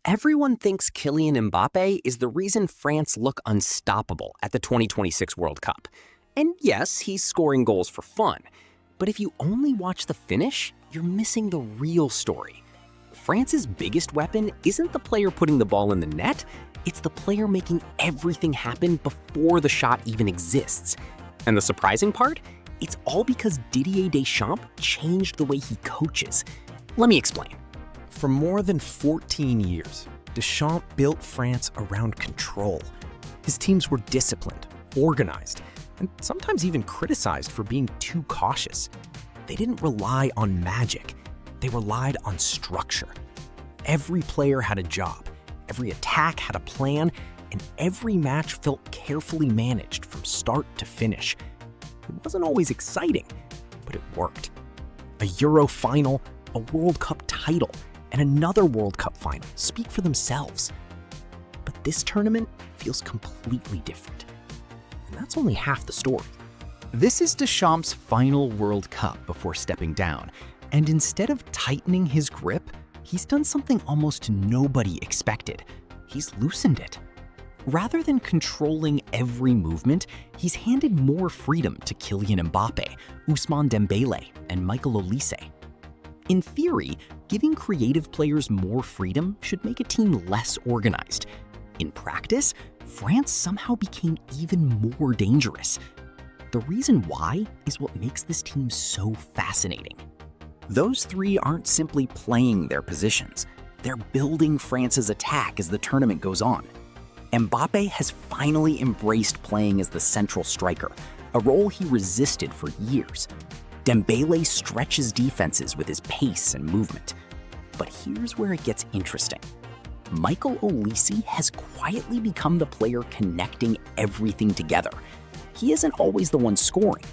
Everyone thinks Kylian Mbappé is the reason France look unstoppable at the 2026 World Cup. And yes, he's scoring goals for fun. But if you only watch the finish, you're missing the real story. France's biggest weapon isn't the player putting the ball in the net, it's the player making everything happen before the shot even exists. And the surprising part? It's all because Didier Deschamps changed the way he coaches. Let me explain. For more than 14 years, Deschamps built France around control. His teams were disciplined, organized, and sometimes even criticized for being too cautious. They didn't rely on magic. They relied on structure. Every player had a job, every attack had a plan, and every match felt carefully managed from start to finish. It wasn't always exciting, but it worked. A Euro final, a World Cup title, and another World Cup final speak for themselves. But this tournament feels completely different. And that's only half the story. This is Deschamps' final World Cup before stepping down, and instead of tightening his grip, he's done something almost nobody expected. He's loosened it. Rather than controlling every movement, he's handed more freedom to Kylian Mbappé, Ousmane Dembélé, and Michael Olise. In theory, giving creative players more freedom should make a team less organized. In practice, France somehow became even more dangerous. The reason why is what makes this team so fascinating. Those three aren't simply playing their positions. They're building France's attack as the tournament goes on. Mbappé has finally embraced playing as the central striker, a role he resisted for years. Dembélé stretches defenses with his pace and movement. But here's where it gets interesting. Michael Olise has quietly become the player connecting everything together. He isn't always the one scoring.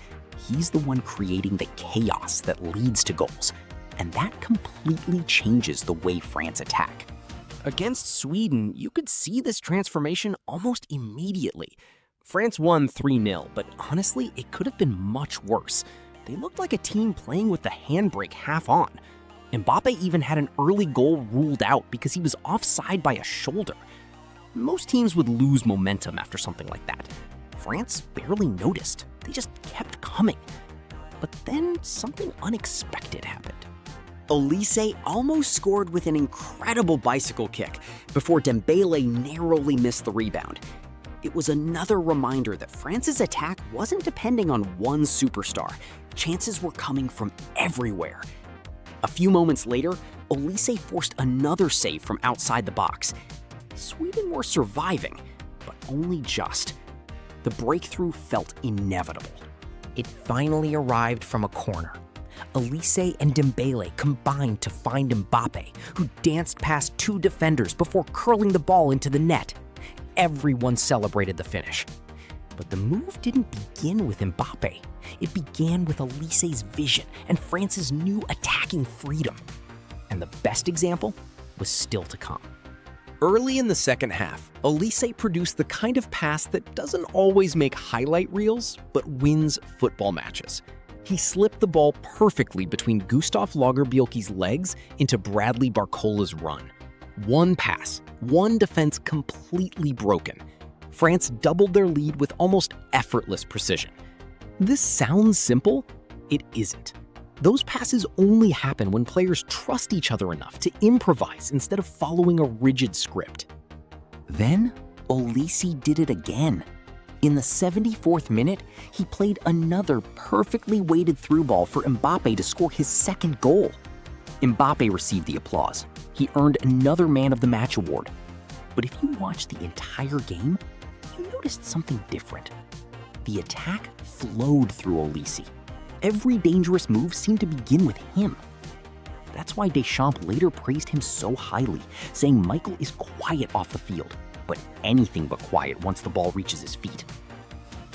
He's the one creating the chaos that leads to goals. And that completely changes the way France attack. Against Sweden, you could see this transformation almost immediately. France won 3-0, but honestly, it could have been much worse. They looked like a team playing with the handbrake half on. Mbappé even had an early goal ruled out because he was offside by a shoulder. Most teams would lose momentum after something like that. France barely noticed. They just kept coming. But then something unexpected happened. Olise almost scored with an incredible bicycle kick before Dembélé narrowly missed the rebound. It was another reminder that France's attack wasn't depending on one superstar. Chances were coming from everywhere. A few moments later, Olise forced another save from outside the box. Sweden were surviving, but only just. The breakthrough felt inevitable. It finally arrived from a corner. Olise and Dembélé combined to find Mbappé, who danced past two defenders before curling the ball into the net. Everyone celebrated the finish. But the move didn't begin with Mbappé. It began with Olise's vision and France's new attacking freedom. And the best example was still to come. Early in the second half, Olise produced the kind of pass that doesn't always make highlight reels, but wins football matches. He slipped the ball perfectly between Gustav Lagerbielke's legs into Bradley Barcola's run. One pass, one defense completely broken. France doubled their lead with almost effortless precision. This sounds simple. It isn't. Those passes only happen when players trust each other enough to improvise instead of following a rigid script. Then, Olise did it again. In the 74th minute, he played another perfectly weighted through ball for Mbappé to score his second goal. Mbappé received the applause. He earned another Man of the Match award. But if you watched the entire game, you noticed something different. The attack flowed through Olise. Every dangerous move seemed to begin with him. That's why Deschamps later praised him so highly, saying Michael is quiet off the field, but anything but quiet once the ball reaches his feet.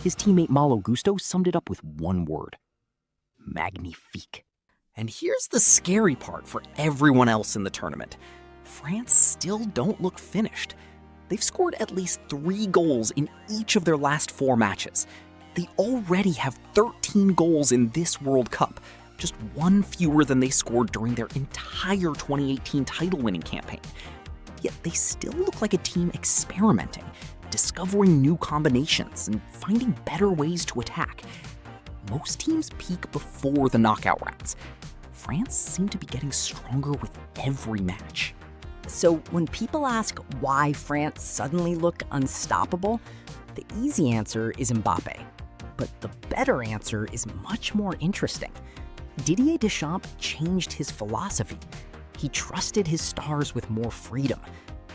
His teammate Malo Gusto summed it up with one word: magnifique. And here's the scary part for everyone else in the tournament. France still don't look finished. They've scored at least 3 goals in each of their last 4 matches. They already have 13 goals in this World Cup, just one fewer than they scored during their entire 2018 title-winning campaign. Yet they still look like a team experimenting, discovering new combinations, and finding better ways to attack. Most teams peak before the knockout rounds. France seem to be getting stronger with every match. So when people ask why France suddenly look unstoppable, the easy answer is Mbappé. But the better answer is much more interesting. Didier Deschamps changed his philosophy. He trusted his stars with more freedom.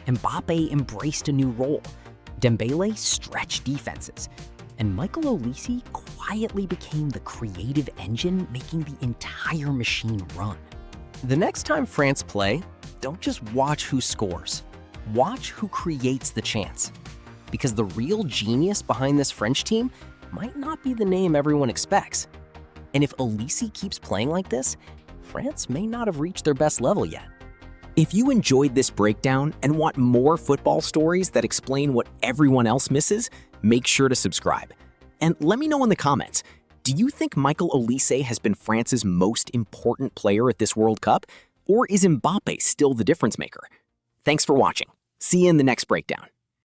Mbappé embraced a new role. Dembélé stretched defenses. And Michael Olise quietly became the creative engine making the entire machine run. The next time France play, don't just watch who scores. Watch who creates the chance. Because the real genius behind this French team might not be the name everyone expects. And if Olise keeps playing like this, France may not have reached their best level yet. If you enjoyed this breakdown and want more football stories that explain what everyone else misses, make sure to subscribe. And let me know in the comments, do you think Michael Olise has been France's most important player at this World Cup? Or is Mbappé still the difference maker? Thanks for watching. See you in the next breakdown.